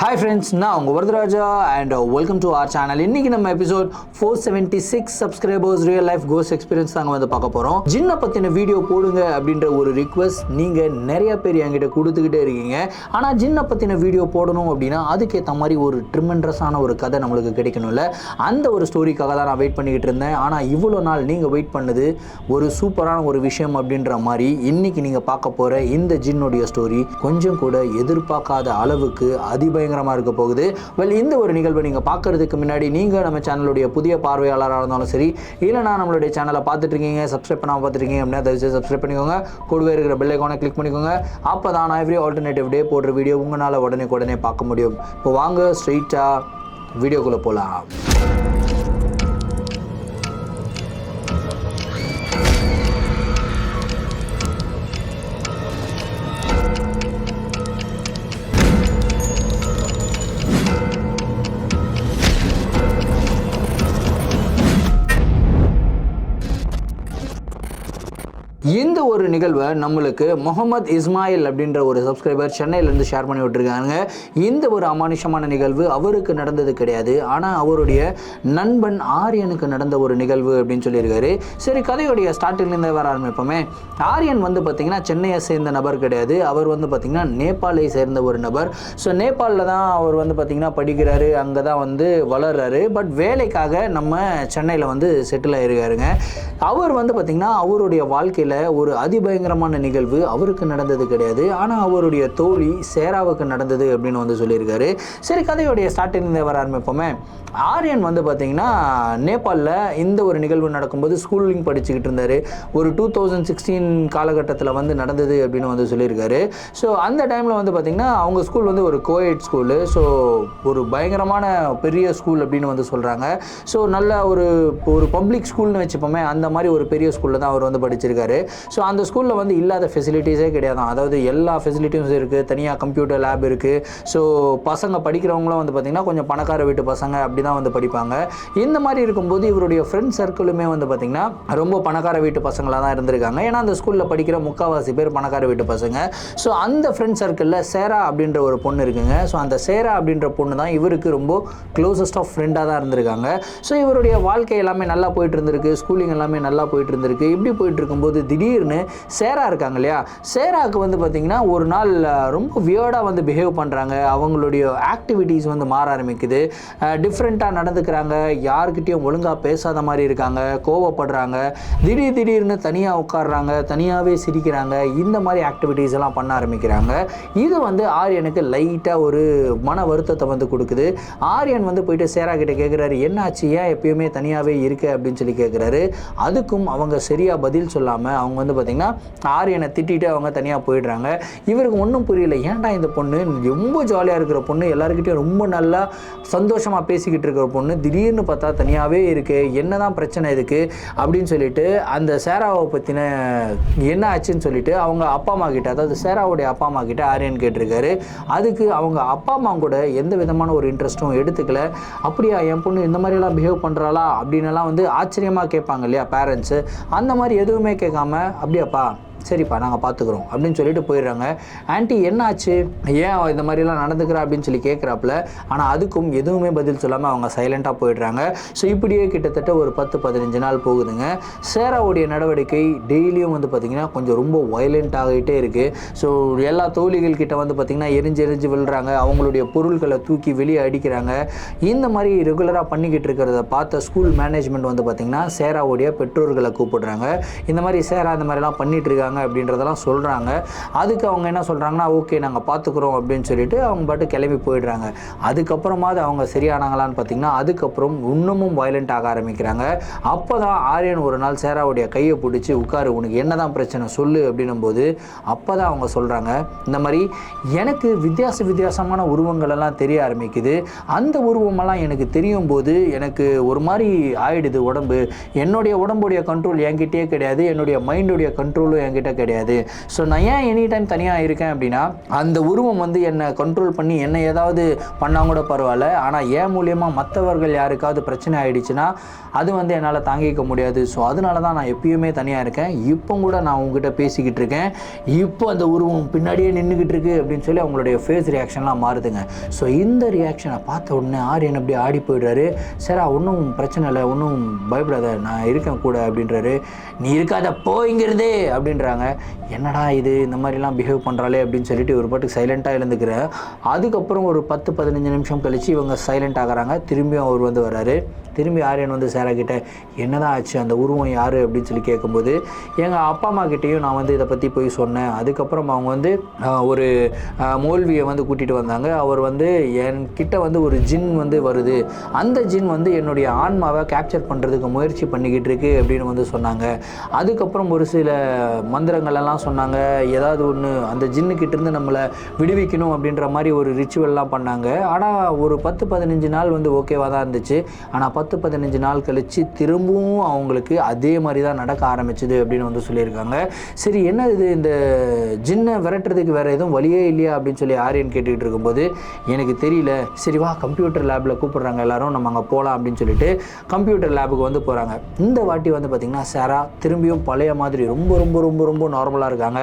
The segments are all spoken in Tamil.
Hi friends, நான் உங்கள் Varadaraja and welcome to our channel. இன்னைக்கு நம்ம episode 476 subscribers real life cost experience தாங்க வந்து பார்க்க போகிறோம். ஜின்னை பற்றின வீடியோ போடுங்க அப்படின்ற ஒரு ரிக்வெஸ்ட் நீங்கள் நிறைய பேர் என்கிட்ட கொடுத்துக்கிட்டே இருக்கீங்க. ஆனால் ஜின்னை பற்றின வீடியோ போடணும் அப்படின்னா அதுக்கேற்ற மாதிரி ஒரு ட்ரிமெண்ட்ரஸான ஒரு கதை நம்மளுக்கு கிடைக்கணும்ல. அந்த ஒரு ஸ்டோரிக்காக தான் நான் வெயிட் பண்ணிக்கிட்டு இருந்தேன். ஆனால் இவ்வளோ நாள் நீங்கள் வெயிட் பண்ணது ஒரு சூப்பரான ஒரு விஷயம் அப்படின்ற மாதிரி இன்னைக்கு நீங்கள் பார்க்க போகிற இந்த ஜின்னுடைய ஸ்டோரி கொஞ்சம் கூட எதிர்பார்க்காத அளவுக்கு அதிபயங்கரமாக இருக்க போகுது. இந்த ஒரு நிகழ்வை நீங்கள் பார்க்கறதுக்கு முன்னாடி நீங்கள் நம்ம சேனலுடைய புதிய பார்வையாளராக இருந்தாலும் சரி, இல்லைனா நம்மளுடைய சேனலை பார்த்துட்டு இருக்கீங்க, சப்ஸ்கிரைப் பண்ணாமல் பார்த்துருக்கீங்க அப்படின்னா தயவுசெய்து சப்ஸ்கிரைப் பண்ணிக்கோங்க. கூடவே இருக்கிற பெல் ஐகானை கிளிக் பண்ணிக்கோங்க. அப்போ தான் நான் எவ்ரி ஆல்டர்னேட்டிவ் டே போடுற வீடியோ உங்களால் உடனே பார்க்க முடியும். இப்போ வாங்க ஸ்ட்ரெயிட்டாக வீடியோக்குள்ளே போகலாம். இந்த ஒரு நிகழ்வை நம்மளுக்கு முகமது இஸ்மாயில் அப்படின்ற ஒரு சப்ஸ்கிரைபர் சென்னையிலேருந்து ஷேர் பண்ணி விட்டுருக்காங்க. இந்த ஒரு அமானுஷமான நிகழ்வு அவருக்கு நடந்தது கிடையாது, ஆனால் அவருடைய நண்பன் ஆரியனுக்கு நடந்த ஒரு நிகழ்வு அப்படின்னு சொல்லியிருக்காரு. சரி, கதையுடைய ஸ்டார்டிங்லேருந்து வர ஆரம்பிப்போமே. ஆரியன் வந்து பார்த்திங்கன்னா சென்னையை சேர்ந்த நபர் கிடையாது. அவர் வந்து பார்த்திங்கன்னா நேபாளை சேர்ந்த ஒரு நபர். ஸோ நேபாளில் தான் அவர் வந்து பார்த்திங்கன்னா படிக்கிறாரு, அங்கே தான் வந்து வளர்றாரு. பட் வேலைக்காக நம்ம சென்னையில் வந்து செட்டில் ஆகிருக்காருங்க. அவர் வந்து பார்த்திங்கன்னா அவருடைய வாழ்க்கையில் ஒரு அதிபயங்கரமான நிகழ்வு அவருக்கு நடந்தது கிடையாது, ஆனால் அவருடைய தோழி சேராவுக்கு நடந்தது அப்படின்னு வந்து சொல்லியிருக்காரு. சரி, கதையுடைய ஸ்டார்டிங் வர ஆரம்பிப்போமே. ஆரியன் வந்து பார்த்திங்கன்னா நேபாளில் இந்த ஒரு நிகழ்வு நடக்கும்போது ஸ்கூலிங் படிச்சுக்கிட்டு இருந்தார். ஒரு 2016 காலகட்டத்தில் வந்து நடந்தது அப்படின்னு வந்து சொல்லியிருக்காரு. ஸோ அந்த டைமில் வந்து பார்த்திங்கன்னா அவங்க ஸ்கூல் வந்து ஒரு கோஎட் ஸ்கூலு. ஸோ ஒரு பயங்கரமான பெரிய ஸ்கூல் அப்படின்னு வந்து சொல்கிறாங்க. ஸோ நல்ல ஒரு பப்ளிக் ஸ்கூல்னு வச்சுப்போமே, அந்த மாதிரி ஒரு பெரிய ஸ்கூலில் தான் அவர் வந்து படிச்சிருக்காரு. ஸோ அந்த ஸ்கூலில் வந்து இல்லாத ஃபெசிலிட்டிஸே கிடையாது. அதாவது எல்லா ஃபெசிலிட்டிஸும் இருக்குது. தனியாக கம்ப்யூட்டர் லேப் இருக்குது. ஸோ பசங்க படிக்கிறவங்களும் வந்து பார்த்திங்கன்னா கொஞ்சம் பணக்கார வீட்டு பசங்க அப்படி தான் வந்து படிப்பாங்க. இந்த மாதிரி இருக்கும்போது இவருடைய ஃப்ரெண்ட் சர்க்கிளுமே வந்து பார்த்திங்கன்னா ரொம்ப பணக்கார வீட்டு பசங்களாக தான் இருந்திருக்காங்க. ஏன்னா அந்த ஸ்கூலில் படிக்கிற முக்கால்வாசி பேர் பணக்கார வீட்டு பசங்க. ஸோ அந்த ஃப்ரெண்ட் சர்க்கிளில் சேரா அப்படின்ற ஒரு பொண்ணு இருக்குங்க. ஸோ அந்த சேரா அப்படின்ற பொண்ணு தான் இவருக்கு ரொம்ப க்ளோசஸ்ட் ஆஃப் ஃப்ரெண்டாக தான் இருந்திருக்காங்க. ஸோ இவருடைய வாழ்க்கை எல்லாமே நல்லா போயிட்டு இருந்திருக்கு. ஸ்கூலிங் எல்லாமே நல்லா போயிட்டு இருந்திருக்கு. இப்படி போயிட்டு இருக்கும்போது திடீர்னு சேரா இருக்காங்க இல்லையா, சேராவுக்கு வந்து பார்த்திங்கன்னா ஒரு நாள் ரொம்ப வியர்டாக வந்து பிஹேவ் பண்ணுறாங்க. அவங்களுடைய ஆக்டிவிட்டீஸ் வந்து மாற ஆரம்பிக்குது. டிஃப்ரெண்ட்டாக நடந்துக்கிறாங்க. யாருக்கிட்டையும் ஒழுங்காக பேசாத மாதிரி இருக்காங்க, கோவப்படுறாங்க, திடீர்னு தனியாக உட்காடுறாங்க, தனியாகவே சிரிக்கிறாங்க. இந்த மாதிரி ஆக்டிவிட்டீஸ் எல்லாம் பண்ண ஆரம்பிக்கிறாங்க. இது வந்து ஆரியனுக்கு லைட்டாக ஒரு மன வருத்தத்தை வந்து கொடுக்குது. ஆரியன் வந்து போயிட்டு சேரா கிட்ட கேட்குறாரு, என்னாச்சு, ஏன் எப்பயுமே தனியாகவே இருக்கு அப்படின்னு சொல்லி கேட்குறாரு. அதுக்கும் அவங்க சரியாக பதில் சொல்லாமல் அவங்க வந்து பார்த்திங்கன்னா ஆரியனை திட்டிட்டு அவங்க தனியாக போயிடுறாங்க. இவருக்கு ஒன்றும் புரியல, ஏன்டா இந்த பொண்ணு ரொம்ப ஜாலியாக இருக்கிற பொண்ணு, எல்லாருக்கிட்டையும் ரொம்ப நல்லா சந்தோஷமாக பேசிக்கிட்டு இருக்கிற பொண்ணு திடீர்னு பார்த்தா தனியாகவே இருக்குது, என்ன தான் பிரச்சனை இதுக்கு அப்படின்னு சொல்லிட்டு அந்த சேராவை பற்றின என்ன ஆச்சுன்னு சொல்லிட்டு அவங்க அப்பா அம்மா கிட்ட, அதாவது சேராவுடைய அப்பா அம்மா கிட்ட ஆரியன் கேட்டிருக்காரு. அதுக்கு அவங்க அப்பா அம்மா கூட எந்த விதமான ஒரு இன்ட்ரெஸ்ட்டும் எடுத்துக்கல. அப்படியா, என் பொண்ணு இந்த மாதிரிலாம் பிஹேவ் பண்ணுறாளா அப்படின்னுலாம் வந்து ஆச்சரியமாக கேட்பாங்க இல்லையா பேரண்ட்ஸு, அந்த மாதிரி எதுவுமே கேட்காம அப்படியாப்பா சரிப்பா நாங்கள் பார்த்துக்குறோம் அப்படின்னு சொல்லிட்டு போயிடுறாங்க. ஆன்ட்டி என்னாச்சு, ஏன் இந்த மாதிரிலாம் நடந்துக்கிறா அப்படின்னு சொல்லி கேட்குறாப்புல. ஆனால் அதுக்கும் எதுவுமே பதில் சொல்லாமல் அவங்க சைலண்ட்டாக போயிடுறாங்க. ஸோ இப்படியே கிட்டத்தட்ட ஒரு 10-15 நாள் போகுதுங்க. சேராவுடைய நடவடிக்கை டெய்லியும் வந்து பார்த்திங்கன்னா கொஞ்சம் ரொம்ப வயலண்ட் ஆகிட்டே இருக்குது. ஸோ எல்லா தோழிகள் கிட்ட வந்து பார்த்திங்கன்னா எரிஞ்சு விழுறாங்க, அவங்களுடைய பொருட்களை தூக்கி வெளியே அடிக்கிறாங்க. இந்த மாதிரி ரெகுலராக பண்ணிக்கிட்டு இருக்கிறத பார்த்த ஸ்கூல் மேனேஜ்மெண்ட் வந்து பார்த்திங்கன்னா சேராவுடைய பெற்றோர்களை கூப்பிடுறாங்க. இந்த மாதிரி சேரா இந்த மாதிரிலாம் பண்ணிகிட்டு இருக்காங்க அப்படின்றதெல்லாம் சொல்கிறாங்க. அதுக்கு அவங்க என்ன சொல்கிறாங்கன்னா, ஓகே நாங்கள் பார்த்துக்குறோம் அப்படின்னு சொல்லிட்டு அவங்க பாட்டு கிளம்பி போயிடுறாங்க. அதுக்கப்புறமா அவங்க சரியானாங்களான்னு பார்த்தீங்கன்னா அதுக்கப்புறம் இன்னமும் வயலண்ட் ஆக ஆரம்பிக்கிறாங்க. அப்போ தான் ஆரியன் ஒரு நாள் சேராவுடைய கையை பிடிச்சி உட்காரு, உனக்கு என்ன தான் பிரச்சனை சொல்லு அப்படின்னும் போது அப்போ தான் அவங்க சொல்கிறாங்க, இந்த மாதிரி எனக்கு வித்தியாசமான உருவங்களெல்லாம் தெரிய ஆரம்பிக்குது. அந்த உருவமெல்லாம் எனக்கு தெரியும் போது எனக்கு ஒரு மாதிரி ஆயிடுது உடம்பு. என்னுடைய உடம்புடைய கண்ட்ரோல் என்கிட்டயே கிடையாது, என்னுடைய மைண்டுடைய கண்ட்ரோலும் என்கிட்ட கிட்ட கிடையாது. ஸோ நான் ஏன் எனி டைம் தனியாக இருக்கேன் அப்படின்னா, அந்த உருவம் வந்து என்னை கண்ட்ரோல் பண்ணி என்னை ஏதாவது பண்ணால் கூட பரவாயில்ல, ஆனால் ஏன் மூலியமாக மற்றவர்கள் யாருக்காவது பிரச்சனை ஆகிடுச்சுன்னா அது வந்து என்னால் தாங்கிக்க முடியாது. ஸோ அதனால தான் நான் எப்பயுமே தனியாக இருக்கேன். இப்போ கூட நான் உங்ககிட்ட பேசிக்கிட்டு இருக்கேன், இப்போ அந்த உருவம் பின்னாடியே நின்றுக்கிட்டு இருக்கு அப்படின்னு சொல்லி அவங்களுடைய ஃபேஸ் ரியாக்ஷன்லாம் மாறுதுங்க. ஸோ இந்த ரியாக்ஷனை பார்த்த உடனே ஆரியன் அப்படி ஆடி போயிடுறாரு. சரி ஒன்றும் பிரச்சனை இல்லை, ஒன்றும் பயப்படாத, நான் இருக்கேன் கூட அப்படின்றாரு. நீ இருக்காத போய்ங்கிறதே அப்படின்றாங்க. என்னடா இது இந்த மாதிரிலாம் பிஹேவ் பண்ணுறாளே அப்படின்னு சொல்லிட்டு ஒரு பாட்டுக்கு சைலண்ட்டாக எழுந்துக்கிறேன். அதுக்கப்புறம் ஒரு 10-15 நிமிஷம் கழித்து இவங்க சைலண்ட் ஆகிறாங்க. திரும்பியும் அவர் வந்து வர்றாரு. திரும்பி ஆரியன் வந்து சேரா கிட்டே என்னதான் ஆச்சு, அந்த உருவம் யார் அப்படின்னு சொல்லி கேட்கும்போது எங்கள் அப்பா அம்மா கிட்டேயும் நான் வந்து இதை பற்றி போய் சொன்னேன். அதுக்கப்புறம் அவங்க வந்து ஒரு மோல்வியை வந்து கூட்டிகிட்டு வந்தாங்க. அவர் வந்து என்கிட்ட வந்து ஒரு ஜின் வந்து வருது, அந்த ஜின் வந்து என்னுடைய ஆன்மாவை கேப்சர் பண்ணுறதுக்கு முயற்சி பண்ணிக்கிட்டு இருக்கு அப்படின்னு வந்து சொன்னாங்க. அதுக்கப்புறம் ஒரு சில மந்திரங்களெல்லாம் சொன்னாங்க, ஏதாவது ஒன்று அந்த ஜின்னுக்கிட்டேருந்து நம்மளை விடுவிக்கணும் அப்படின்ற மாதிரி ஒரு ரிச்சுவல்லாம் பண்ணாங்க. ஆனால் ஒரு 10-15 நாள் வந்து ஓகேவாக தான் இருந்துச்சு. ஆனால் 10-15 நாள் கழித்து திரும்பவும் அவங்களுக்கு அதே மாதிரி தான் நடக்க ஆரம்பிச்சுது அப்படின்னு வந்து சொல்லியிருக்காங்க. சரி என்ன இது, இந்த ஜின்னை விரட்டுறதுக்கு வேறு எதுவும் வழியே இல்லையா அப்படின்னு சொல்லி ஆரியன் கேட்டுக்கிட்டு இருக்கும்போது எனக்கு தெரியல, சரி வா கம்ப்யூட்டர் லேபில் கூப்பிட்றாங்க எல்லாரும், நம்ம அங்கே போகலாம் அப்படின்னு சொல்லிட்டு கம்ப்யூட்டர் லேபுக்கு வந்து போகிறாங்க. இந்த வாட்டி வந்து பார்த்திங்கன்னா சேரா திரும்பியும் பழைய மாதிரி ரொம்ப ரொம்ப ரொம்ப ரொம்ப நார்மலாக இருக்காங்க.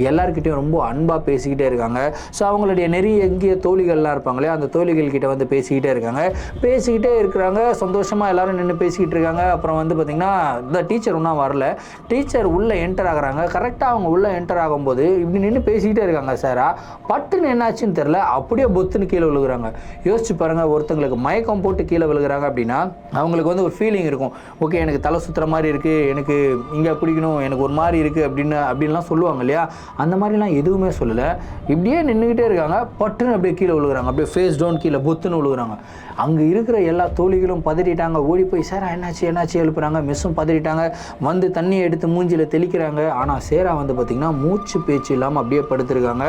எல்லாருக்கிட்டையும் ரொம்ப அன்பாக பேசிக்கிட்டே இருக்காங்க. ஸோ அவங்களுடைய நெருங்கிய தோழிகள்லாம் இருப்பாங்களே, அந்த தோழிகள் கிட்ட வந்து பேசிக்கிட்டே இருக்கிறாங்க. சந்தோஷமாக எல்லாரும் நின்று பேசிக்கிட்டு இருக்காங்க. அப்புறம் வந்து பார்த்திங்கன்னா இந்த டீச்சர் ஒன்றும் வரல. டீச்சர் உள்ளே என்டர் ஆகுறாங்க. கரெக்டாக அவங்க உள்ளே என்டர் ஆகும்போது இப்படி நின்று பேசிக்கிட்டே இருக்காங்க சேரா. பட்டுன்னு என்னாச்சுன்னு தெரில, அப்படியே பொத்துன்னு கீழே விழுகிறாங்க. யோசிச்சு பாருங்கள், ஒருத்தங்களுக்கு மயக்கம் போட்டு கீழே விழுகிறாங்க அப்படின்னா அவங்களுக்கு வந்து ஒரு ஃபீலிங் இருக்கும், ஓகே எனக்கு தலை சுற்றுற மாதிரி இருக்குது, எனக்கு இங்கே பிடிக்கணும், எனக்கு ஒரு மாதிரி இருக்குது அப்படின்லாம் சொல்லுவாங்க இல்லையா. அந்த மாதிரிலாம் எதுவுமே சொல்லலை. இப்படியே நின்றுக்கிட்டே இருக்காங்க. பட்டுன்னு அப்படியே கீழே விழுகிறாங்க. அப்படியே ஃபேஸ் டவுன் கீழே பொத்துன்னு விழுகிறாங்க. அங்கே இருக்கிற எல்லா தோழிகளும் பதறிட்டாங்க. ஓடி போய் சேரா என்னாச்சு எழுப்புறாங்க. மிஸ்ஸும் பதறிட்டாங்க. வந்து தண்ணியை எடுத்து மூஞ்சியில் தெளிக்கிறாங்க. ஆனால் சேரா வந்து பார்த்திங்கன்னா மூச்சு பேச்சு இல்லாமல் அப்படியே படுத்துருக்காங்க.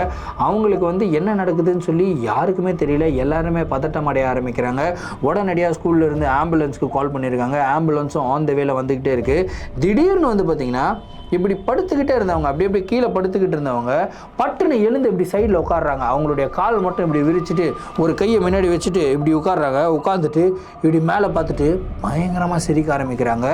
அவங்களுக்கு வந்து என்ன நடக்குதுன்னு சொல்லி யாருக்குமே தெரியல. எல்லாருமே பதட்டம் அடைய ஆரம்பிக்கிறாங்க. உடனடியாக ஸ்கூலில் இருந்து ஆம்புலன்ஸ்க்கு கால் பண்ணியிருக்காங்க. ஆம்புலன்ஸும் ஆன் த வேல வந்துக்கிட்டே இருக்குது. திடீர்னு வந்து பார்த்திங்கன்னா இப்படி படுத்துக்கிட்டே இருந்தவங்க, அப்படி கீழே படுத்துக்கிட்டு இருந்தவங்க பட்டுன்னு எழுந்து இப்படி சைடில் உட்காடுறாங்க. அவங்களுடைய கால் மட்டும் இப்படி விரிச்சிட்டு ஒரு கையை முன்னாடி வச்சுட்டு இப்படி உட்காடுறாங்க. உட்காந்துட்டு இப்படி மேலே பார்த்துட்டு பயங்கரமாக சிரிக்க ஆரம்பிக்கிறாங்க.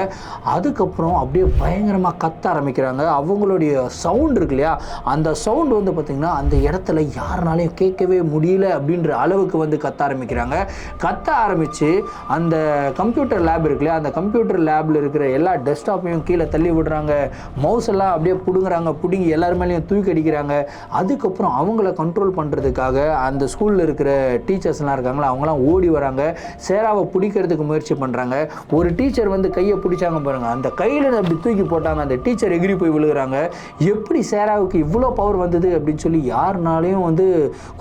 அதுக்கப்புறம் அப்படியே பயங்கரமாக கத்த ஆரம்பிக்கிறாங்க. அவங்களுடைய சவுண்ட் இருக்கு இல்லையா, அந்த சவுண்டு வந்து பார்த்திங்கன்னா அந்த இடத்துல யாருனாலையும் கேட்கவே முடியல அப்படின்ற அளவுக்கு வந்து கத்த ஆரம்பிக்கிறாங்க. கத்த ஆரம்பித்து அந்த கம்ப்யூட்டர் லேப் இருக்கு இல்லையா, அந்த கம்ப்யூட்டர் லேபில் இருக்கிற எல்லா டெஸ்க்டாப்பையும் கீழே தள்ளி விடுறாங்க. மவுஸ் எல்லாம் அப்படியே பிடுங்கி எல்லாரு மேலேயும் தூக்கி அடிக்கிறாங்க. அதுக்கப்புறம் அவங்கள கண்ட்ரோல் பண்ணுறதுக்காக அந்த ஸ்கூலில் இருக்கிற டீச்சர்ஸ்லாம் இருக்காங்களா, அவங்களாம் ஓடி வராங்க. சேராவை பிடிக்கிறதுக்கு முயற்சி பண்ணுறாங்க. ஒரு டீச்சர் வந்து கையை பிடிச்சாங்க பாருங்கள், அந்த கையில் அப்படி தூக்கி போட்டாங்க. அந்த டீச்சர் எகிரி போய் விழுகிறாங்க. எப்படி சேராவுக்கு இவ்வளோ பவர் வந்தது அப்படின்னு சொல்லி யாருனாலையும் வந்து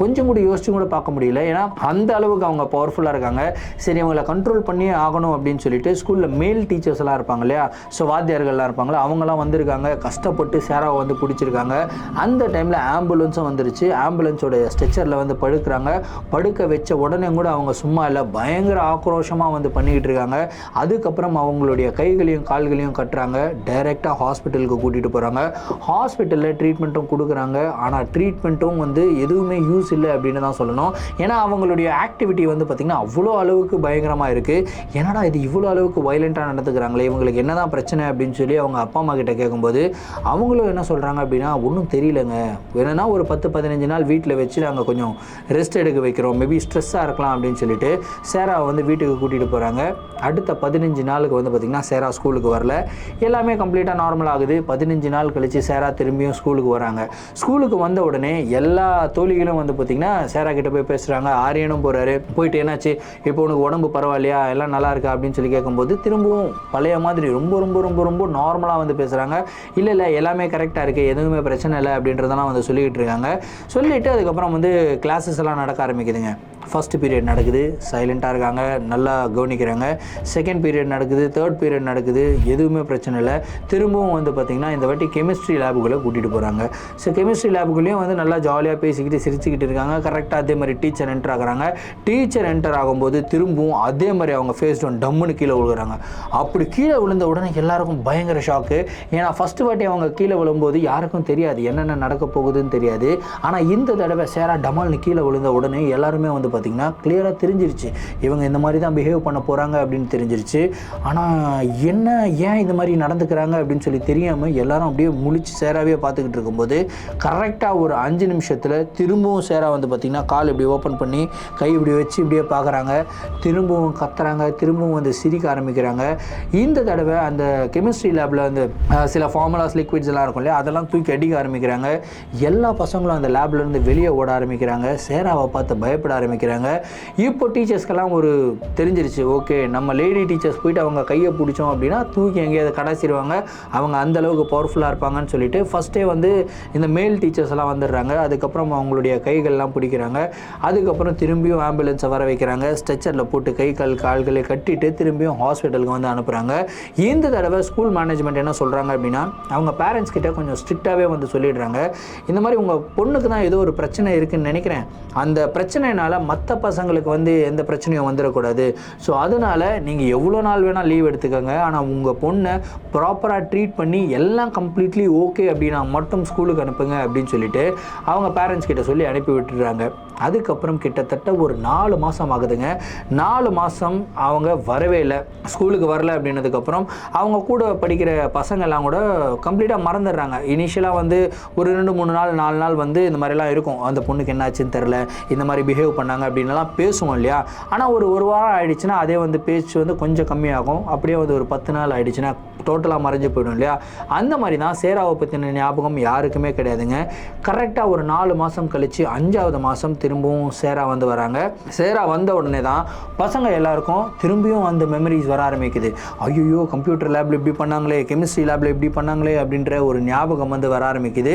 கொஞ்சம் கூட யோசிச்சு கூட பார்க்க முடியல. ஏன்னா அந்த அளவுக்கு அவங்க பவர்ஃபுல்லாக இருக்காங்க. சரி அவங்கள கண்ட்ரோல் பண்ணியே ஆகணும் அப்படின்னு சொல்லிட்டு ஸ்கூலில் மேல் டீச்சர்ஸ் எல்லாம் இருப்பாங்க இல்லையா, ஸோ வாத்தியார்கள்லாம் இருப்பாங்களா, அவங்களாம் வந்துருக்காங்க. கஷ்டப்பட்டு சேராவை வந்து பிடிச்சிருக்காங்க. அந்த டைமில் ஆம்புலன்ஸும் வந்துருச்சு. ஆம்புலன்ஸோட ஸ்ட்ரெச்சரில் வந்து படுக்கிறாங்க. படுக்க வச்ச உடனே கூட அவங்க சும்மா இல்லை, பயங்கர ஆக்ரோஷமாக வந்து பண்ணிக்கிட்டு இருக்காங்க. அதுக்கப்புறம் அவங்களுடைய கைகளையும் கால்களையும் கட்டுறாங்க. டைரெக்டாக ஹாஸ்பிட்டலுக்கு கூட்டிகிட்டு போகிறாங்க. ஹாஸ்பிட்டலில் ட்ரீட்மெண்ட்டும் கொடுக்குறாங்க. ஆனால் ட்ரீட்மெண்ட்டும் வந்து எதுவுமே யூஸ் இல்லை அப்படின்னு தான் சொல்லணும். ஏன்னா அவங்களுடைய ஆக்டிவிட்டி வந்து பார்த்திங்கன்னா அவ்வளோ அளவுக்கு பயங்கரமாக இருக்குது. என்னடா இது இவ்வளோ அளவுக்கு வயலண்ட்டாக நடந்துக்கிறாங்களே, இவங்களுக்கு என்ன தான் பிரச்சனை அப்படின்னு சொல்லி அவங்க அப்பா அம்மா கிட்ட கேட்கும்போது அவங்களும் என்ன சொல்கிறாங்க அப்படின்னா, ஒன்றும் தெரியலங்க, வேணும்னா ஒரு 10-15 நாள் வீட்டில் வச்சு நாங்கள் கொஞ்சம் ரெஸ்ட் எடுக்க வைக்கிறோம், மேபி ஸ்ட்ரெஸ்ஸாக இருக்கலாம் அப்படின்னு சொல்லிட்டு சேராவை வந்து வீட்டுக்கு கூட்டிகிட்டு போகிறாங்க. அடுத்த 15 நாளுக்கு வந்து பார்த்திங்கன்னா சேரா ஸ்கூலுக்கு வரல. எல்லாமே கம்ப்ளீட்டாக நார்மல் ஆகுது. 15 நாள் கழித்து சேரா திரும்பியும் ஸ்கூலுக்கு வராங்க. ஸ்கூலுக்கு வந்த உடனே எல்லா தோழிகளும் வந்து பார்த்திங்கன்னா சேரா கிட்ட போய் பேசுகிறாங்க. ஆரியனும் போகிறாரு. போயிட்டு என்னாச்சு, இப்போ உனக்கு உடம்பு பரவாயில்லையா, எல்லாம் நல்லா இருக்கா அப்படின்னு சொல்லி கேட்கும்போது திரும்பவும் பழைய மாதிரி ரொம்ப ரொம்ப ரொம்ப ரொம்ப நார்மலாக வந்து பேசுகிறாங்க. இல்லை எல்லாமே கரெக்டாக இருக்குது, எதுவுமே பிரச்சனை இல்லை அப்படின்றதெல்லாம் வந்து சொல்லிக்கிட்டு இருக்காங்க. சொல்லிவிட்டு அதுக்கப்புறம் வந்து கிளாஸஸ் எல்லாம் நடக்க ஆரம்பிக்குதுங்க. ஃபஸ்ட் பீரியட் நடக்குது, சைலண்ட்டாக இருக்காங்க, நல்லா கவனிக்கிறாங்க. செகண்ட் பீரியட் நடக்குது, தேர்ட் பீரியட் நடக்குது, எதுவுமே பிரச்சனை இல்லை. திரும்பவும் வந்து பார்த்திங்கன்னா இந்த வாட்டி கெமிஸ்ட்ரி லேபுக்குள்ளே கூட்டிகிட்டு போகிறாங்க. ஸோ கெமிஸ்ட்ரி லேபுக்குள்ளேயும் வந்து நல்லா ஜாலியாக பேசிக்கிட்டு சிரிச்சுக்கிட்டு இருக்காங்க. கரெக்டாக அதே மாதிரி டீச்சர் என்டர் ஆகுறாங்க. டீச்சர் என்டர் ஆகும்போது திரும்பவும் அதே மாதிரி அவங்க ஃபேஸ் டவுன் டம்முன்னு கீழே விழுகிறாங்க. அப்படி கீழே விழுந்த உடனே எல்லாருக்கும் பயங்கர ஷாக்கு. ஏன்னா ஃபஸ்ட்டு வாட்டி அவங்க கீழே விழும்போது யாருக்கும் தெரியாது என்னென்ன நடக்க போகுதுன்னு தெரியாது. ஆனால் இந்த தடவை சேரா டமால்னு கீழே விழுந்த உடனே எல்லாருமே வந்து பார்த்திங்கன்னா கிளியராக தெரிஞ்சிருச்சு இவங்க இந்த மாதிரி தான் பிஹேவ் பண்ண போகிறாங்க அப்படின்னு தெரிஞ்சிருச்சு. ஆனால் என்ன ஏன் இந்த மாதிரி நடந்துக்கிறாங்க அப்படின்னு சொல்லி தெரியாமல் எல்லாரும் அப்படியே முழிச்சு சேராவே பார்த்துக்கிட்டு இருக்கும்போது கரெக்டாக ஒரு 5 நிமிஷத்தில் திரும்பவும் சேரா வந்து பார்த்திங்கன்னா கால் இப்படி ஓப்பன் பண்ணி கை இப்படி வச்சு இப்படியே பார்க்குறாங்க. திரும்பவும் கத்துறாங்க, திரும்பவும் வந்து சிரிக்க ஆரம்பிக்கிறாங்க. இந்த தடவை அந்த கெமிஸ்ட்ரி லேபில் வந்து சில ஃபார்முலாஸ் லிக்விட்ஸ் எல்லாம் இருக்கும் இல்லையா, அதெல்லாம் தூக்கி அடிக்க ஆரம்பிக்கிறாங்க. எல்லா பசங்களும் அந்த லேப்லேருந்து வெளியே ஓட ஆரம்பிக்கிறாங்க. சேராவை பார்த்து பயப்பட ஆரம்பிக்கிறாங்க. இப்போ டீச்சர்ஸ்க்கெல்லாம் ஒரு தெரிஞ்சிருச்சு, ஓகே நம்ம லேடி டீச்சர்ஸ் போயிட்டு அவங்க கையை பிடிச்சோம் அப்படின்னா தூக்கி எங்கேயாவது கடைசிடுவாங்க, அவங்க அந்தளவுக்கு பவர்ஃபுல்லாக இருப்பாங்கன்னு சொல்லிட்டு ஃபஸ்ட்டே வந்து இந்த மேல் டீச்சர்ஸ் எல்லாம் வந்துடுறாங்க. அதுக்கப்புறம் அவங்களுடைய கைகள்லாம் பிடிக்கிறாங்க. அதுக்கப்புறம் திரும்பியும் ஆம்புலன்ஸை வர வைக்கிறாங்க. ஸ்ட்ரெச்சரில் போட்டு கை கால்களை கட்டிட்டு திரும்பியும் ஹாஸ்பிட்டலுக்கு வந்து அனுப்புகிறாங்க. இந்த தடவை ஸ்கூல் மேனேஜ்மெண்ட் என்ன சொல்கிறாங்க அப்படின்னா அவங்க பேரண்ட்ஸ் கிட்ட கொஞ்சம் ஸ்ட்ரிக்டாகவே வந்து சொல்லிடுறாங்க, இந்த மாதிரி உங்கள் பொண்ணுக்கு தான் ஏதோ ஒரு பிரச்சனை இருக்குதுன்னு நினைக்கிறேன், அந்த பிரச்சனைனால மற்ற பசங்களுக்கு வந்து எந்த பிரச்சனையும் வந்துடக்கூடாது, ஸோ அதனால் நீங்கள் எவ்வளோ நாள் வேணால் லீவ் எடுத்துக்கோங்க, ஆனால் உங்கள் பொண்ணை ப்ராப்பராக ட்ரீட் பண்ணி எல்லாம் கம்ப்ளீட்லி ஓகே அப்படின்னா மட்டும் ஸ்கூலுக்கு அனுப்புங்க அப்படின்னு சொல்லிட்டு அவங்க பேரண்ட்ஸ் கிட்ட சொல்லி அனுப்பி விட்டுடுறாங்க. அதுக்கப்புறம் கிட்டத்தட்ட ஒரு 4 மாதம் ஆகுதுங்க. 4 மாதம் அவங்க வரவே இல்லை, ஸ்கூலுக்கு வரல. அப்படின்னதுக்கப்புறம் அவங்க கூட படிக்கிற பசங்கள்லாம் கூட கம்ப்ளீட்டாக மறந்துடுறாங்க. இனிஷியலாக வந்து ஒரு 2-3 நாள் 4 நாள் வந்து இந்த மாதிரிலாம் இருக்கும், அந்த பொண்ணுக்கு என்னாச்சுன்னு தெரில, இந்த மாதிரி பிஹேவ் பண்ணாங்க அப்படின்லாம் பேசுவோம் இல்லையா. ஆனால் ஒரு வாரம் ஆகிடுச்சுன்னா அதே வந்து பேச்சு வந்து கொஞ்சம் கம்மியாகும். அப்படியே வந்து ஒரு 10 நாள் ஆகிடுச்சுன்னா டோட்டலாக மறைஞ்சு போயிடும் இல்லையா. அந்த மாதிரி தான் சேராவை பற்றின ஞாபகம் யாருக்குமே கிடையாதுங்க. கரெக்டாக ஒரு 4 மாதம் கழித்து 5ஆவது மாதம் திரும்பவும் சேரா வந்து வராங்க. சேரா வந்த உடனே தான் பசங்க எல்லாருக்கும் திரும்பியும் அந்த மெமரிஸ் வர ஆரம்பிக்குது. ஐயோ கம்ப்யூட்டர் லேபில் இப்படி பண்ணாங்களே, கெமிஸ்ட்ரி லேபில் இப்படி பண்ணாங்களே அப்படின்ற ஒரு ஞாபகம் வந்து வர ஆரம்பிக்குது.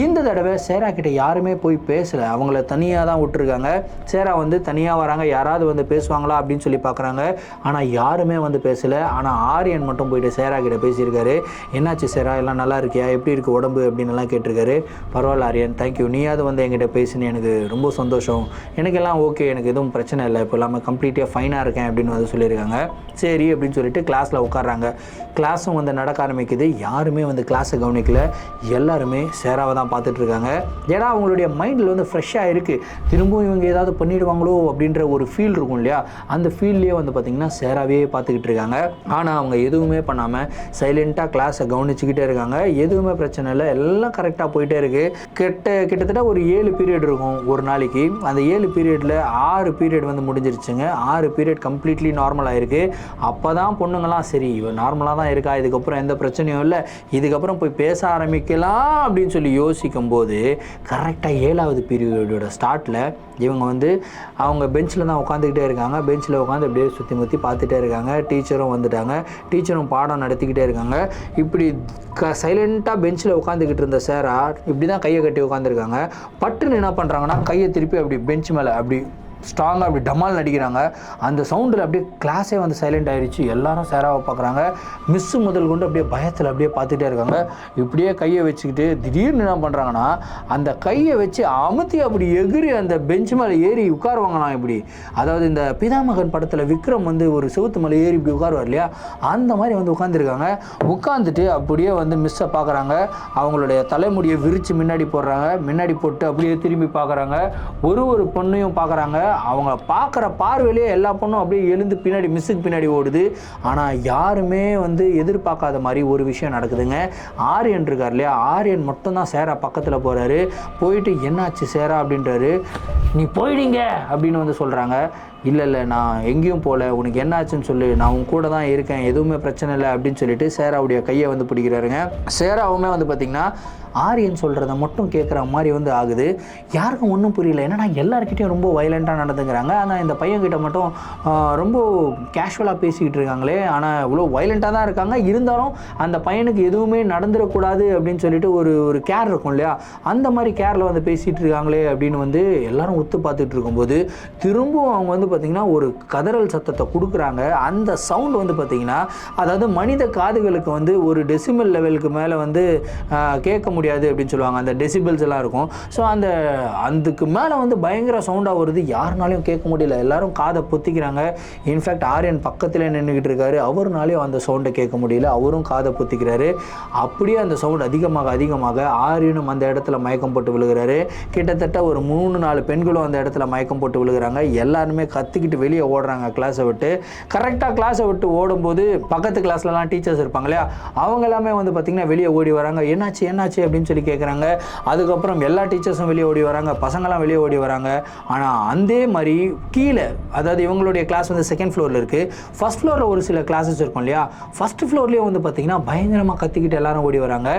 இந்த தடவை சேரா கிட்ட யாருமே போய் பேசலை, அவங்கள தனியாக தான் விட்டுருக்காங்க. சேரா வந்து தனியாக வராங்க, யாராவது வந்து பேசுவாங்களா அப்படின்னு சொல்லி பார்க்குறாங்க. ஆனால் யாருமே வந்து பேசலை. ஆனால் ஆரியன் மட்டும் போயிட்டு சேரா கிட்ட பேசியிருக்காரு. என்னாச்சு சேரா, எல்லாம் நல்லா இருக்கியா, எப்படி இருக்குது உடம்பு அப்படின்னு எல்லாம் கேட்டிருக்காரு. பரவாயில்ல ஆரியன், தேங்க்யூ, நீயாவது வந்து என்கிட்ட பேசினு எனக்கு ரொம்ப சந்தோஷம், எனக்கெல்லாம் ஓகே, எனக்கு எதுவும் பிரச்சனை இல்லை, இப்போ இல்லாமல் கம்ப்ளீட்டாக ஃபைனாக இருக்கேன் அப்படின்னு வந்து சொல்லியிருக்காங்க. சரி அப்படின்னு சொல்லிட்டு கிளாஸில் உட்காடுறாங்க. கிளாஸும் வந்து நடக்க ஆரம்பிக்குது. யாருமே வந்து கிளாஸை கவனிக்கல, எல்லாருமே சேராவை தான் பார்த்துட்ருக்காங்க. ஏன்னா அவங்களுடைய மைண்டில் வந்து ஃப்ரெஷ்ஷாக இருக்குது, திரும்பவும் இவங்க ஏதாவது பண்ணிடுவாங்களோ அப்படின்ற ஒரு ஃபீல் இருக்கும் இல்லையா. அந்த ஃபீல்லேயே வந்து பார்த்திங்கன்னா சேராவே பார்த்துக்கிட்டு இருக்காங்க. ஆனால் அவங்க எதுவுமே பண்ணாமல் சைலண்ட்டாக கிளாஸை கவனிச்சுக்கிட்டே இருக்காங்க. எதுவுமே பிரச்சனை இல்லை, எல்லாம் கரெக்டாக போயிட்டே இருக்குது. கிட்டத்தட்ட ஒரு 7 பீரியட் இருக்கும் ஒரு நாளைக்கு. அந்த 7 பீரியடில் 6 பீரியட் வந்து முடிஞ்சிருச்சுங்க. 6 பீரியட் கம்ப்ளீட்லி நார்மலாக இருக்குது. அப்போ தான் பொண்ணுங்களாம் சரி இவன் நார்மலாக தான் இருக்கா, இதுக்கப்புறம் எந்த பிரச்சனையும் இல்லை, இதுக்கப்புறம் போய் பேச ஆரம்பிக்கலாம் அப்படின்னு சொல்லி யோசிக்கும் போது கரெக்டாக 7ஆவது பீரியடோட ஸ்டார்ட்டில் இவங்க வந்து அவங்க பெஞ்சில் தான் உட்காந்துக்கிட்டே இருக்காங்க. பெஞ்சில் உட்காந்து அப்படியே சுற்றி முற்றி பார்த்துட்டே இருக்காங்க. டீச்சரும் வந்துட்டாங்க, டீச்சரும் பாடம் நடத்திக்கிட்டே இருக்காங்க. இப்படி சைலண்ட்டாக பெஞ்சில் உட்காந்துக்கிட்டு இருந்த சேரா இப்படி தான் கையை கட்டி உட்காந்துருக்காங்க. பட்டுன்னு என்ன பண்ணுறாங்கன்னா கையை திருப்பி அப்படி பெஞ்ச் மேலே அப்படி ஸ்ட்ராங்காக அப்படி டமால் நடிக்கிறாங்க. அந்த சவுண்டில் அப்படியே கிளாஸே வந்து சைலண்ட் ஆகிடுச்சு. எல்லாரும் சேராவை பார்க்குறாங்க. மிஸ்ஸு முதல் கொண்டு அப்படியே பயத்தில் அப்படியே பார்த்துட்டே இருக்காங்க. இப்படியே கையை வச்சுக்கிட்டு திடீர்னு என்ன பண்ணுறாங்கன்னா அந்த கையை வச்சு அமுத்தி அப்படி எகிரி அந்த பெஞ்ச் மேலே ஏறி உட்காருவாங்களாம். இப்படி அதாவது இந்த பிதாமகன் படத்தில் விக்ரம் வந்து ஒரு செவுத்து மேலே ஏறி இப்படி உட்காருவார் இல்லையா, அந்த மாதிரி வந்து உட்காந்துருக்காங்க. உட்காந்துட்டு அப்படியே வந்து மிஸ்ஸை பார்க்குறாங்க. அவங்களுடைய தலைமுடியை விரித்து முன்னாடி போடுறாங்க. முன்னாடி போட்டு அப்படியே திரும்பி பார்க்குறாங்க. ஒரு பொண்ணையும் பார்க்குறாங்க. அவங்க பார்க்குற பார்வையிலேயே எல்லா பொண்ணும் அப்படியே எழுந்து பின்னாடி மிஸ்ஸுக்கு பின்னாடி ஓடுது. ஆனால் யாருமே வந்து எதிர்பார்க்காத மாதிரி ஒரு விஷயம் நடக்குதுங்க. ஆரியன் இருக்கார் இல்லையா, ஆரியன் மட்டும்தான் சேரா பக்கத்தில் போகிறாரு. போயிட்டு என்னாச்சு சேரா அப்படின்றாரு. நீ போயிடுங்க அப்படின்னு வந்து சொல்கிறாங்க. இல்லை நான் எங்கேயும் போகல, உனக்கு என்னாச்சுன்னு சொல்லு, நான் உன் கூட தான் இருக்கேன், எதுவுமே பிரச்சனை இல்லை அப்படின்னு சொல்லிட்டு சேராவுடைய கையை வந்து பிடிக்கிறாருங்க. சேராவுமே வந்து பார்த்திங்கன்னா ஆரியன் சொல்கிறத மட்டும் கேட்குற மாதிரி வந்து ஆகுது. யாருக்கும் ஒன்றும் புரியல, ஏன்னா எல்லாருக்கிட்டையும் ரொம்ப வயலண்ட்டாக நடந்துக்கிறாங்க. ஆனால் இந்த பையன்கிட்ட மட்டும் ரொம்ப கேஷுவலாக பேசிக்கிட்டு இருக்காங்களே, ஆனால் இவ்வளோ வயலண்ட்டாக தான் இருக்காங்க. இருந்தாலும் அந்த பையனுக்கு எதுவுமே நடந்துடக்கூடாது அப்படின்னு சொல்லிட்டு ஒரு கேர் இருக்கும் இல்லையா, அந்த மாதிரி கேரில் வந்து பேசிகிட்டு இருக்காங்களே அப்படின்னு வந்து எல்லாரும் ஒத்து பார்த்துட்டு இருக்கும்போது திரும்பவும் அவங்க வந்து பார்த்திங்கன்னா ஒரு கதறல் சத்தத்தை கொடுக்குறாங்க. அந்த சவுண்ட் வந்து பார்த்திங்கன்னா அதாவது மனித காதுகளுக்கு வந்து ஒரு டெசிமல் லெவலுக்கு மேலே வந்து கேட்க முடியாது அப்படின்னு சொல்லுவாங்க. அந்த டெசிபிள்ஸ் எல்லாம் இருக்கும். ஸோ அதுக்கு மேலே வந்து பயங்கர சவுண்டாக வருது. யாருனாலையும் கேட்க முடியல. எல்லாரும் காதை பொத்திக்கிறாங்க. இன்ஃபேக்ட் ஆரியன் பக்கத்தில் நின்றுக்கிட்டு இருக்காரு. அவருனாலையும் அந்த சவுண்டை கேட்க முடியல. அவரும் காதை பொத்திக்கிறாரு. அப்படியே அந்த சவுண்ட் அதிகமாக ஆரியனும் அந்த இடத்துல மயக்கம் போட்டு விழுகிறாரு. கிட்டத்தட்ட ஒரு 3-4 பெண்களும் அந்த இடத்துல மயக்கம் போட்டு விழுகிறாங்க. எல்லாருமே கத்திக்கிட்டு வெளியே ஓடுறாங்க கிளாஸை விட்டு. கரெக்டாக கிளாஸை விட்டு ஓடும்போது பக்கத்து கிளாஸ்லலாம் டீச்சர்ஸ் இருப்பாங்க இல்லையா, அவங்க எல்லாமே வந்து பார்த்திங்கன்னா வெளியே ஓடி வராங்க. என்னாச்சு அப்படின்னு சொல்லி கேட்குறாங்க. அதுக்கப்புறம் எல்லா டீச்சர்ஸும் வெளியே ஓடி வராங்க. பசங்களாம் வெளியே ஓடி வராங்க. ஆனால் அதே மாதிரி கீழே, அதாவது இவங்களுடைய கிளாஸ் வந்து 2nd ஃப்ளோரில் இருக்குது. 1st ஃப்ளோரில் ஒரு சில கிளாஸஸ் இருக்கும் இல்லையா, 1st ஃப்ளோர்லேயே வந்து பார்த்திங்கன்னா பயங்கரமாக கத்திக்கிட்டு எல்லாரும் ஓடி வராங்க.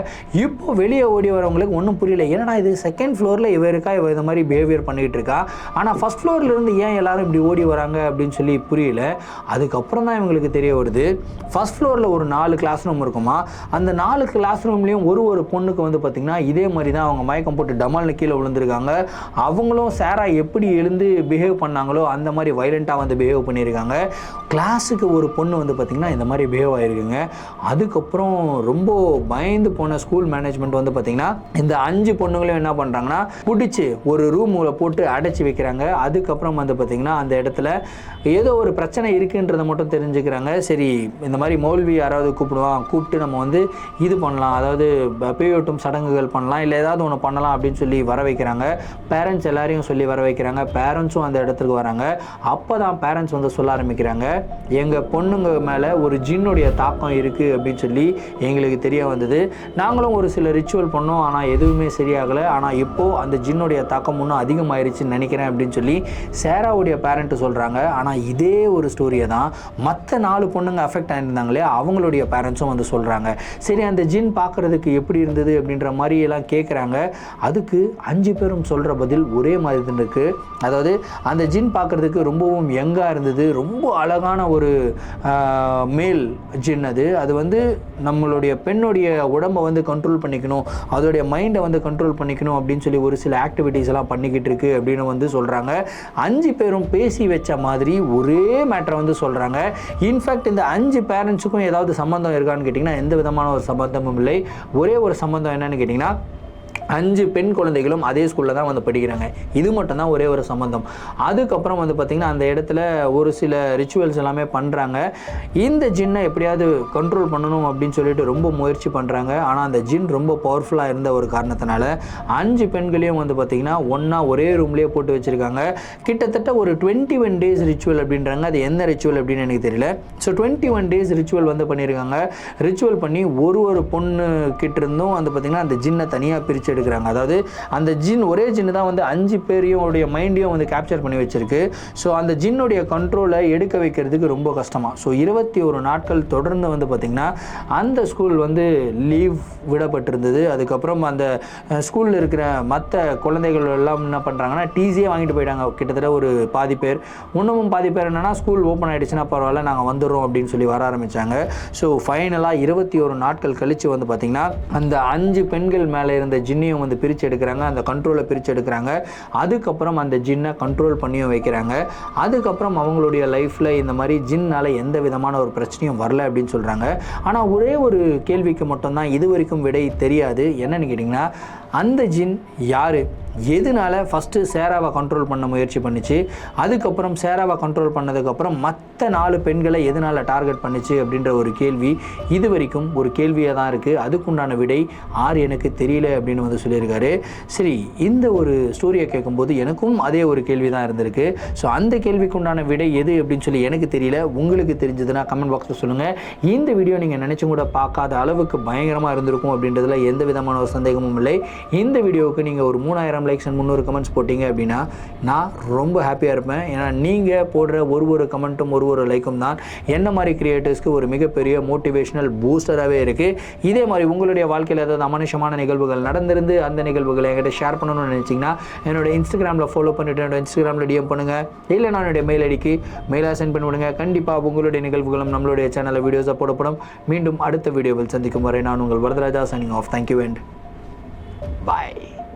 இப்போ வெளியே ஓடி வரவங்களுக்கு ஒன்றும் புரியல. என்னடா இது 2nd ஃப்ளோரில் இவ இந்த மாதிரி பிஹேவியர் பண்ணிகிட்டு இருக்கா, ஆனால் 1st ஃப்ளோர்லேருந்து ஏன் எல்லாரும் இப்படி ஓடி வராங்க அப்படின்னு சொல்லி புரியல. அதுக்கப்புறம் தான் இவங்களுக்கு தெரிய வருது, 1st ஃப்ளோரில் ஒரு 4 கிளாஸ் ரூம் இருக்குமா. அந்த 4 கிளாஸ் ரூம்லேயும் ஒரு பொண்ணுக்கு வந்து பார்த்திங்கன்னா இதே மாதிரி தான் அவங்க மயக்கம் போட்டு டமால்னு கீழே விழுந்திருக்காங்க. அவங்களும் சாரா எப்படி எழுந்து பிஹேவ் பண்ணாங்களோ அந்த மாதிரி வைலண்ட்டாக வந்து பிஹேவ் பண்ணியிருக்காங்க. கிளாஸுக்கு ஒரு பொண்ணு வந்து பார்த்திங்கன்னா இந்த மாதிரி பிஹேவ் ஆகிருக்குங்க. அதுக்கப்புறம் ரொம்ப பயந்து போன ஸ்கூல் மேனேஜ்மெண்ட் வந்து பார்த்திங்கன்னா இந்த 5 பொண்ணுங்களையும் என்ன பண்ணுறாங்கன்னா பிடிச்சி ஒரு ரூமில் போட்டு அடைச்சி வைக்கிறாங்க. அதுக்கப்புறம் வந்து பார்த்திங்கன்னா அந்த இடத்துல ஏதோ ஒரு பிரச்சனை இருக்குன்றதை மட்டும் தெரிஞ்சுக்கிறாங்க. சரி, இந்த மாதிரி மௌல்வி யாராவது கூப்பிட்டு நம்ம வந்து இது பண்ணலாம், அதாவது பேயோட்டும் சடங்குகள் பண்ணலாம், இல்லை ஏதாவது ஒன்று பண்ணலாம் அப்படின்னு சொல்லி வர வைக்கிறாங்க. பேரண்ட்ஸ் எல்லாரையும் சொல்லி வர வைக்கிறாங்க. பேரண்ட்ஸும் அந்த இடத்துக்கு வராங்க. அப்போ தான் பேரண்ட்ஸ் வந்து சொல்ல ஆரம்பிக்கிறாங்க, எங்கள் பொண்ணுங்க மேலே ஒரு ஜின்னுடைய தாக்கம் இருக்குது அப்படின்னு சொல்லி எங்களுக்கு தெரிய வந்தது. நாங்களும் ஒரு சில ரிச்சுவல் பண்ணோம், ஆனால் எதுவுமே சரியாகலை. ஆனால் இப்போது அந்த ஜின்னுடைய தாக்கம் இன்னும் அதிகமாகிருச்சுன்னு நினைக்கிறேன் அப்படின்னு சொல்லி சேராவுடைய பேரண்ட்டு சொல்கிறாங்க. ஆனால் இதே ஒரு ஸ்டோரியை தான் மற்ற 4 பொண்ணுங்க அஃபெக்ட் ஆகியிருந்தாங்களே அவங்களுடைய பேரண்ட்ஸும் வந்து சொல்கிறாங்க. சரி, அந்த ஜின் பார்க்குறதுக்கு எப்படி இருந்தது அப்படின்ற மாதிரி எல்லாம் கேட்குறாங்க. அதுக்கு 5 பேரும் சொல்கிற பதில் ஒரே மாதிரி தான் இருக்குது. அதாவது அந்த ஜின் பார்க்குறதுக்கு ரொம்பவும் யங்காக இருந்தது. ரொம்ப அழகான ஒரு மேல் ஜின். அது வந்து நம்மளுடைய பெண்ணுடைய உடம்பை வந்து கண்ட்ரோல் பண்ணிக்கணும், அதோடைய மைண்டை வந்து கண்ட்ரோல் பண்ணிக்கணும் அப்படின்னு சொல்லி ஒரு சில ஆக்டிவிட்டீஸ் எல்லாம் பண்ணிக்கிட்டு இருக்கு அப்படின்னு வந்து சொல்கிறாங்க. 5 பேரும் பேசி வச்ச மாதிரி ஒரே மேட்டரை வந்து சொல்கிறாங்க. இன்ஃபேக்ட் இந்த 5 பேரண்ட்ஸுக்கும் ஏதாவது சம்மந்தம் இருக்கான்னு கேட்டிங்கன்னா எந்த விதமான ஒரு சம்மந்தமும் இல்லை. ஒரே ஒரு சம்மந்தம் என்னன்னு கேட்டிங்கன்னா 5 பெண் குழந்தைகளும் அதே ஸ்கூலில் தான் வந்து படிக்கிறாங்க. இது மட்டும்தான் ஒரே ஒரு சம்பந்தம். அதுக்கப்புறம் வந்து பார்த்திங்கன்னா அந்த இடத்துல ஒரு சில ரிச்சுவல்ஸ் எல்லாமே பண்ணுறாங்க. இந்த ஜின்னை எப்படியாவது கண்ட்ரோல் பண்ணணும் அப்படின்னு சொல்லிட்டு ரொம்ப முயற்சி பண்ணுறாங்க. ஆனால் அந்த ஜின் ரொம்ப பவர்ஃபுல்லாக இருந்த ஒரு காரணத்தினால 5 பெண்களையும் வந்து பார்த்திங்கன்னா ஒன்றா ஒரே ரூம்லேயே போட்டு வச்சுருக்காங்க. கிட்டத்தட்ட ஒரு 21 டேஸ் ரிச்சுவல் அப்படின்றாங்க. அது என்ன ரிச்சுவல் அப்படின்னு எனக்கு தெரியல. ஸோ 21 டேஸ் ரிச்சுவல் வந்து பண்ணியிருக்காங்க. ரிச்சுவல் பண்ணி ஒரு பொண்ணு கிட்ட இருந்தும் வந்து பார்த்திங்கன்னா அந்த ஜின்னை தனியாக பிரித்து எடுக்கிறாங்க. அதாவது அந்த ஜின் ஒரே ஜின்னு தான் வந்து 5 பேரையும் மைண்டையும் வந்து கேப்சர் பண்ணி வச்சிருக்கு. ஸோ அந்த ஜின்னுடைய கண்ட்ரோலை எடுக்க வைக்கிறதுக்கு ரொம்ப கஷ்டமாக. ஸோ 21 நாட்கள் தொடர்ந்து வந்து பார்த்திங்கன்னா அந்த ஸ்கூல் வந்து லீவ் விடப்பட்டிருந்தது. அதுக்கப்புறம் அந்த ஸ்கூலில் இருக்கிற மற்ற குழந்தைகள் எல்லாம் என்ன பண்ணுறாங்கன்னா டிசியே வாங்கிட்டு போயிட்டாங்க. கிட்டத்தட்ட ஒரு பாதி பேர். இன்னமும் பாதி பேர் என்னென்னா ஸ்கூல் ஓப்பன் ஆகிடுச்சுன்னா பரவாயில்ல, நாங்கள் வந்துடுறோம் அப்படின்னு சொல்லி வர ஆரம்பித்தாங்க. ஸோ ஃபைனலாக 21 நாட்கள் கழித்து வந்து பார்த்திங்கன்னா அந்த 5 பெண்கள் மேலே இருந்த ஜின்னையும் வந்து பிரித்து எடுக்கிறாங்க. அந்த கண்ட்ரோலை பிரித்து எடுக்கிறாங்க. அதுக்கப்புறம் அந்த ஜின்னை கண்ட்ரோல் பண்ணியும் வைக்கிறாங்க. அதுக்கப்புறம் அவங்களுடைய லைஃப்பில் இந்த மாதிரி ஜின்னால் எந்த விதமான ஒரு பிரச்சனையும் வரல அப்படின்னு சொல்கிறாங்க. ஆனால் ஒரே ஒரு கேள்விக்கு மட்டும்தான் இது வரைக்கும் விடை தெரியாது. என்னன்னு கேட்டிங்கன்னா அந்த ஜின் யார், எதனால ஃபஸ்ட்டு சேராவை கண்ட்ரோல் பண்ண முயற்சி பண்ணிச்சு, அதுக்கப்புறம் சேராவை கண்ட்ரோல் பண்ணதுக்கப்புறம் மற்ற 4 பெண்களை எதனால் டார்கெட் பண்ணிச்சு அப்படின்ற ஒரு கேள்வி இது வரைக்கும் ஒரு கேள்வியாக தான் இருக்குது. அதுக்குண்டான விடை எனக்கு தெரியல அப்படின்னு வந்து சொல்லியிருக்காரு. சரி, இந்த ஒரு ஸ்டோரியை கேட்கும்போது எனக்கும் அதே ஒரு கேள்வி தான் இருந்திருக்கு. ஸோ அந்த கேள்விக்குண்டான விடை எது அப்படின்னு சொல்லி எனக்கு தெரியல. உங்களுக்கு தெரிஞ்சதுன்னா கமெண்ட் பாக்ஸில் சொல்லுங்கள். இந்த வீடியோ நீங்கள் நினச்சும் கூட பார்க்காத அளவுக்கு பயங்கரமாக இருந்திருக்கும் அப்படின்றதுல எந்த விதமான ஒரு சந்தேகமும் இல்லை. இந்த வீடியோவுக்கு நீங்கள் ஒரு 3000 லைக்ஸ் அண்ட் 300 கமெண்ட்ஸ் போட்டிங்க அப்படின்னா நான் ரொம்ப ஹாப்பியாக இருப்பேன். ஏன்னா நீங்கள் போடுற ஒரு கமெண்ட்டும் ஒரு லைக்கும் தான் என்ன மாதிரி கிரியேட்டர்ஸ்க்கு ஒரு மிகப்பெரிய மோட்டிவேஷனல் பூஸ்டராகவே இருக்குது. இதே மாதிரி உங்களுடைய வாழ்க்கையில் ஏதாவது அமானுஷமான நிகழ்வுகள் நடந்திருந்து அந்த நிகழ்வுகளை என்கிட்ட ஷேர் பண்ணணும்னு நினச்சிங்கன்னா என்னோட இன்ஸ்டாகிராமில் ஃபாலோ பண்ணிவிட்டு என்னோட இன்ஸ்டாகிராமில் டிஎம் பண்ணுங்கள். இல்லை நான் என்னுடைய மெயில் ஐடிக்கு மெயிலாக சென்ட் பண்ணிவிடுங்க. கண்டிப்பாக உங்களுடைய நிகழ்வுகளும் நம்மளுடைய சேனலில் வீடியோஸாக போடப்படும். மீண்டும் அடுத்த வீடியோவில் சந்திக்கும் வரை நான் உங்கள் Varadaraja signing off. Thank you and bye.